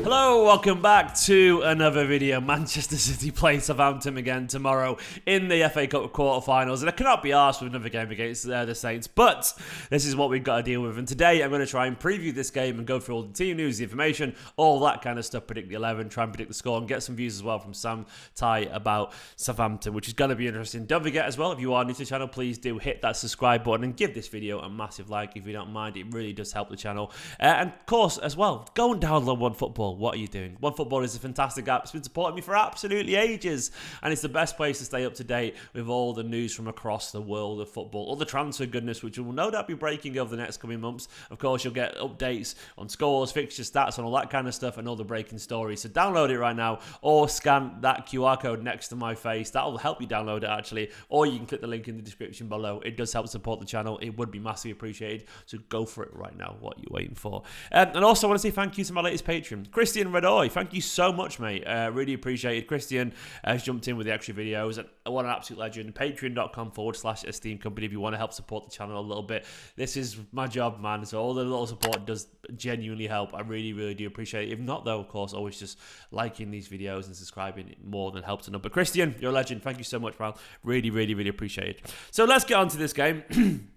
Hello, welcome back to another video. Manchester City play Southampton again tomorrow in the FA Cup quarter-finals, and I cannot be arsed with another game against the Saints, but this is what we've got to deal with. And today I'm going to try and preview this game and go through all the team news, the information, all that kind of stuff, predict the 11, try and predict the score, and get some views as well from Sam Tighe about Southampton, which is going to be interesting. Don't forget as well, if you are new to the channel, please do hit that subscribe button and give this video a massive like if you don't mind. It really does help the channel. And of course, as well, go and download OneFootball. What are you doing? OneFootball is a fantastic app. It's been supporting me for absolutely ages, and it's the best place to stay up to date with all the news from across the world of football, all the transfer goodness, which will no doubt be breaking over the next coming months. Of course, you'll get updates on scores, fixtures, stats, and all that kind of stuff, and all the breaking stories. So download it right now, or scan that QR code next to my face. That'll help you download it, actually, or you can click the link in the description below. It does help support the channel. It would be massively appreciated, so go for it right now. What are you waiting for? And also, I want to say thank you to my latest patron, Christian Redoy. Thank you so much, mate. Really appreciate it. Christian has jumped in with the extra videos. And what an absolute legend. Patreon.com/Esteemed Company if you want to help support the channel a little bit. This is my job, man. So all the little support does genuinely help. I really, really do appreciate it. If not, though, of course, always just liking these videos and subscribing more than helps enough. But Christian, you're a legend. Thank you so much, pal. Really, really, really appreciate it. So let's get on to this game.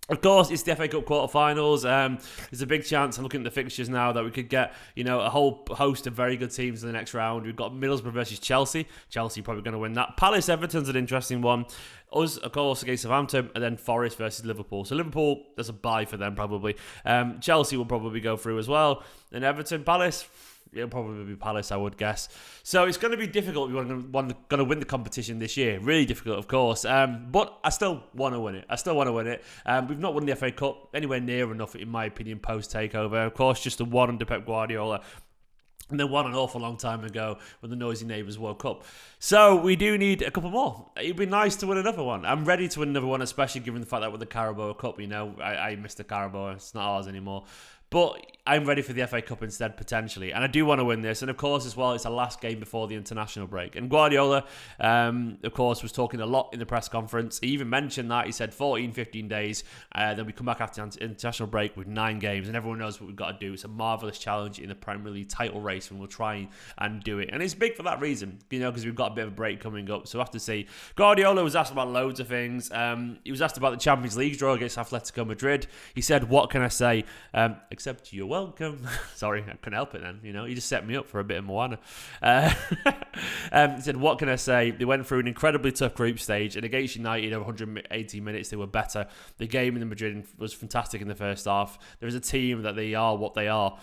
Of course, it's the FA Cup quarter-finals. There's a big chance, I'm looking at the fixtures now, that we could get, a whole host of very good teams in the next round. We've got Middlesbrough versus Chelsea. Chelsea probably going to win that. Palace-Everton's an interesting one. Us, of course, against Southampton, and then Forest versus Liverpool. So Liverpool, there's a bye for them probably. Chelsea will probably go through as well. And Everton, Palace, it'll probably be Palace, I would guess. So it's going to be difficult if you're going to win the competition this year. Really difficult, of course. But I still want to win it. We've not won the FA Cup anywhere near enough, in my opinion, post-takeover. Of course, just the one under Pep Guardiola. And then won an awful long time ago when the Noisy Neighbours World Cup. So we do need a couple more. It'd be nice to win another one. I'm ready to win another one, especially given the fact that with the Carabao Cup, I missed the Carabao. It's not ours anymore. But I'm ready for the FA Cup instead, potentially. And I do want to win this. And, of course, as well, it's the last game before the international break. And Guardiola, of course, was talking a lot in the press conference. He even mentioned that. He said 14, 15 days. Then we come back after the international break with 9 games. And everyone knows what we've got to do. It's a marvellous challenge in the Premier League title race. And we'll try and do it. And it's big for that reason, because we've got a bit of a break coming up. So we'll have to see. Guardiola was asked about loads of things. He was asked about the Champions League draw against Atletico Madrid. He said, what can I say? Except you're welcome. Sorry, I couldn't help it then. You just set me up for a bit of Moana. He said, what can I say? They went through an incredibly tough group stage, and against United over 180 minutes, they were better. The game in the Madrid was fantastic in the first half. There is a team that they are what they are.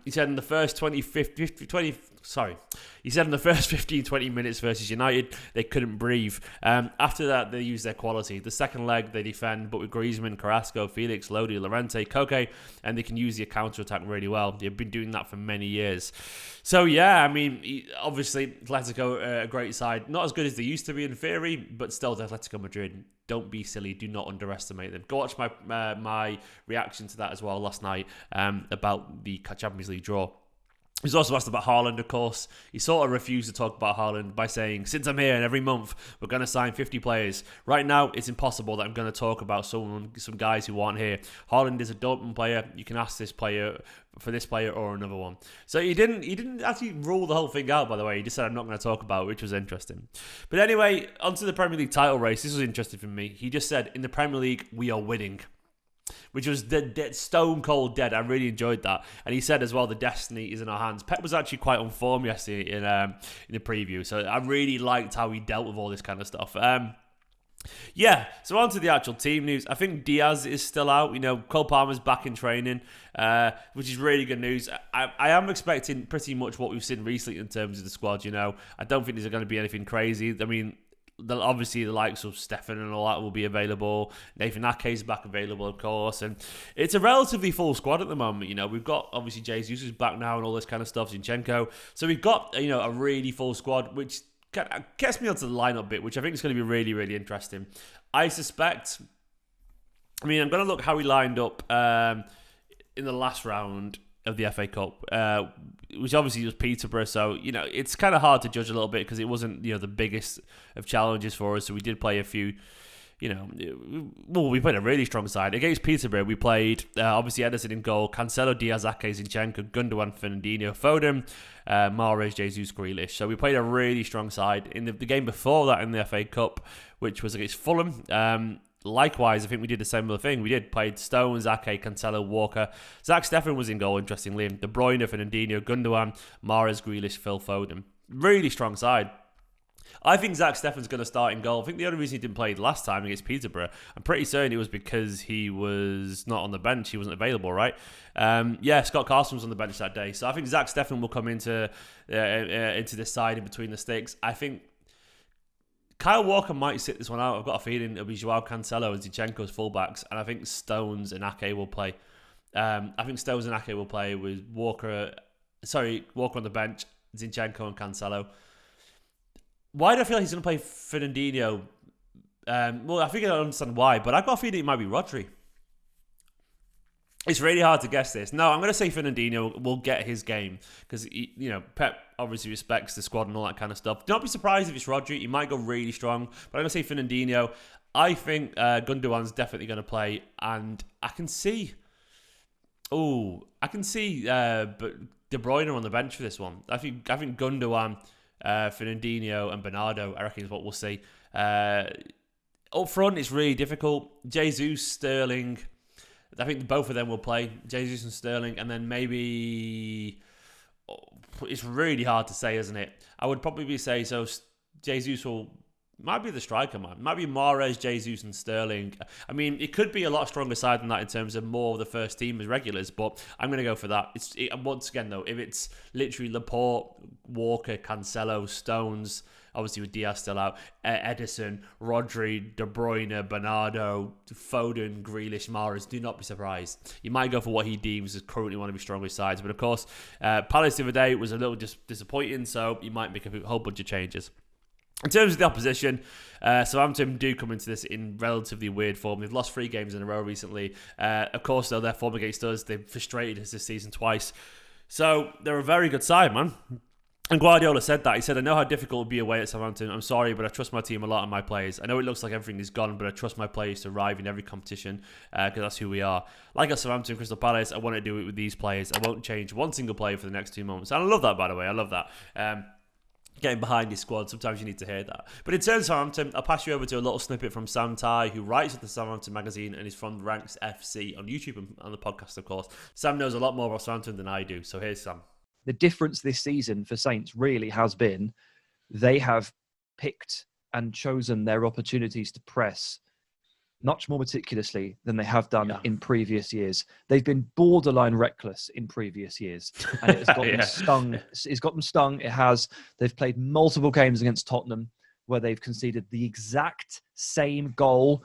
He said in the first 15-20 minutes versus United, they couldn't breathe. After that, they used their quality. The second leg, they defend, but with Griezmann, Carrasco, Felix, Lodi, Llorente, Koke, and they can use the counter-attack really well. They've been doing that for many years. So, yeah, obviously, Atletico, a great side. Not as good as they used to be in theory, but still, the Atletico Madrid. Don't be silly. Do not underestimate them. Go watch my reaction to that as well last night about the Champions League draw. He's also asked about Haaland, of course. He sort of refused to talk about Haaland by saying, since I'm here and every month, we're going to sign 50 players. Right now, it's impossible that I'm going to talk about some guys who aren't here. Haaland is a Dortmund player. You can ask this player for this player or another one. So he didn't actually rule the whole thing out, by the way. He just said, I'm not going to talk about it, which was interesting. But anyway, onto the Premier League title race. This was interesting for me. He just said, in the Premier League, we are winning, which was dead, stone cold dead. I really enjoyed that. And he said as well, the destiny is in our hands. Pep was actually quite on form yesterday in the preview. So I really liked how he dealt with all this kind of stuff. So on to the actual team news. I think Diaz is still out. Cole Palmer's back in training, which is really good news. I am expecting pretty much what we've seen recently in terms of the squad. I don't think there's going to be anything crazy. Obviously the likes of Stefan and all that will be available. Nathan Ake's back available, of course, and it's a relatively full squad at the moment. We've got obviously Jesus who's back now and all this kind of stuff, Zinchenko. So we've got a really full squad, which gets me onto the lineup bit, which I think is going to be really, really interesting. I suspect. I'm going to look how we lined up in the last round of the FA Cup, which obviously was Peterborough, so it's kind of hard to judge a little bit because it wasn't the biggest of challenges for us. So we did play a few well, we played a really strong side. Against Peterborough, we played, obviously, Ederson in goal, Cancelo, 𝐿𝐼𝐻, Zinchenko, Gundogan, Fernandinho, Foden, Mahrez, Jesus, Grealish. So we played a really strong side. In the game before that in the FA Cup, which was against Fulham, likewise, I think we did a similar thing. We played Stones, Ake, Cancelo, Walker. 𝐿𝐼𝐻 was in goal, interestingly. De Bruyne, Fernandinho, Gundogan, Mahrez, Grealish, Phil Foden. Really strong side. I think 𝐿𝐼𝐻's going to start in goal. I think the only reason he didn't play last time against Peterborough, I'm pretty certain it was because he was not on the bench. He wasn't available, right? Scott Carson was on the bench that day. So I think 𝐿𝐼𝐻 will come into this side in between the sticks. I think Kyle Walker might sit this one out. I've got a feeling it'll be João Cancelo and Zinchenko as fullbacks, and I think Stones and Ake will play. I think Stones and Ake will play with Walker on the bench, Zinchenko and Cancelo. Why do I feel like he's going to play Fernandinho? Well, I think I don't understand why, but I've got a feeling it might be Rodri. It's really hard to guess this. No, I'm going to say Fernandinho will get his game because, Pep obviously respects the squad and all that kind of stuff. Don't be surprised if it's Rodri. He might go really strong, but I'm going to say Fernandinho. I think Gundogan's definitely going to play, and I can see but De Bruyne on the bench for this one. I think Gundogan, Fernandinho and Bernardo, I reckon, is what we'll see. Up front, it's really difficult. Jesus, Sterling, I think both of them will play. Jesus and Sterling, and then maybe it's really hard to say, isn't it? I would probably say so. Jesus might be the striker, man. Might be Mahrez, Jesus, and Sterling. I mean, it could be a lot stronger side than that in terms of more of the first team as regulars, but I'm going to go for that. Once again, though, if it's literally Laporte, Walker, Cancelo, Stones, obviously with Diaz still out, Ederson, Rodri, De Bruyne, Bernardo, Foden, Grealish, Mahrez, do not be surprised. You might go for what he deems as currently one of his strongest sides, but of course, Palace the other day was a little disappointing, so you might make a whole bunch of changes. In terms of the opposition, Southampton do come into this in relatively weird form. They've lost 3 games in a row recently. Of course, though, their form against us, they've frustrated us this season twice. So they're a very good side, man. And Guardiola said that. He said, I know how difficult it will be away at Southampton. I'm sorry, but I trust my team a lot and my players. I know it looks like everything is gone, but I trust my players to arrive in every competition because that's who we are. Like at Southampton, Crystal Palace, I want to do it with these players. I won't change one single player for the next 2 months. And I love that, by the way. I love that. Getting behind your squad, sometimes you need to hear that. But in terms of Southampton, I'll pass you over to a little snippet from Sam Tighe, who writes at the Southampton magazine and is from Ranks FC on YouTube and on the podcast, of course. Sam knows a lot more about Southampton than I do, so here's Sam. The difference this season for Saints really has been they have picked and chosen their opportunities to press much more meticulously than they have done in previous years. They've been borderline reckless in previous years, and it has got them stung. It's got them stung. It has. They've played multiple games against Tottenham where they've conceded the exact same goal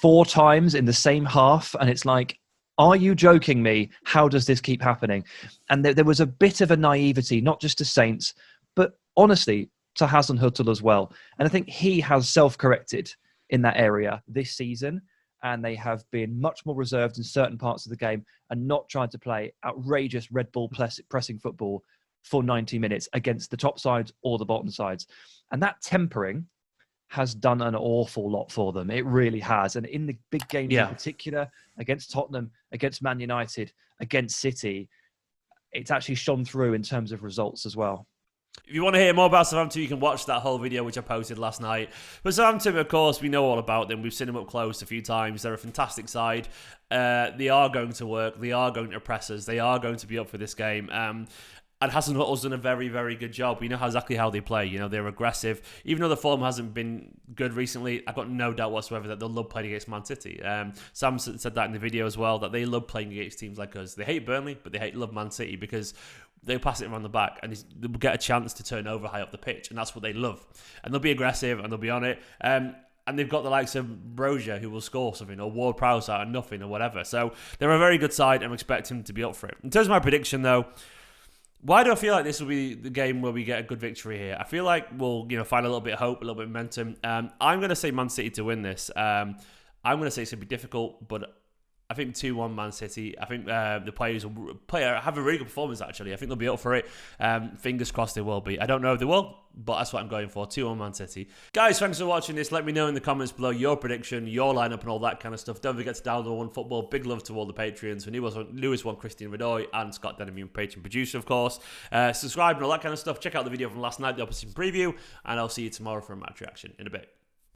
4 times in the same half, and it's like, are you joking me? How does this keep happening? And there was a bit of a naivety, not just to Saints, but honestly to Hasenhüttl as well. And I think he has self-corrected in that area this season, and they have been much more reserved in certain parts of the game and not tried to play outrageous Red Bull pressing football for 90 minutes against the top sides or the bottom sides. And that tempering has done an awful lot for them. It really has. And in the big games in particular, against Tottenham, against Man United, against City, it's actually shone through in terms of results as well. If you want to hear more about Southampton, you can watch that whole video which I posted last night. But Southampton, of course, we know all about them. We've seen them up close a few times. They're a fantastic side. They are going to work. They are going to press us. They are going to be up for this game. And Hasenhüttl's done a very, very good job. We know exactly how they play. They're aggressive. Even though the form hasn't been good recently, I've got no doubt whatsoever that they'll love playing against Man City. Sam said that in the video as well, that they love playing against teams like us. They hate Burnley, but they love Man City because they'll pass it around the back and they'll get a chance to turn over high up the pitch, and that's what they love. And they'll be aggressive and they'll be on it. And they've got the likes of Brozier who will score something, or Ward-Prowse out of nothing or whatever. So they're a very good side, and I'm expecting them to be up for it. In terms of my prediction, though, why do I feel like this will be the game where we get a good victory here? I feel like we'll find a little bit of hope, a little bit of momentum. I'm going to say Man City to win this. I'm going to say it's going to be difficult, but I think 2-1 Man City. I think the players will have a really good performance, actually. I think they'll be up for it. Fingers crossed they will be. I don't know if they will, but that's what I'm going for. 2-1 Man City. Guys, thanks for watching this. Let me know in the comments below your prediction, your lineup, and all that kind of stuff. Don't forget to download OneFootball. Big love to all the Patreons. For Lewis one, Christian Radoy, and Scott Denham, Patreon producer, of course. Subscribe and all that kind of stuff. Check out the video from last night, the opposition preview, and I'll see you tomorrow for a match reaction in a bit.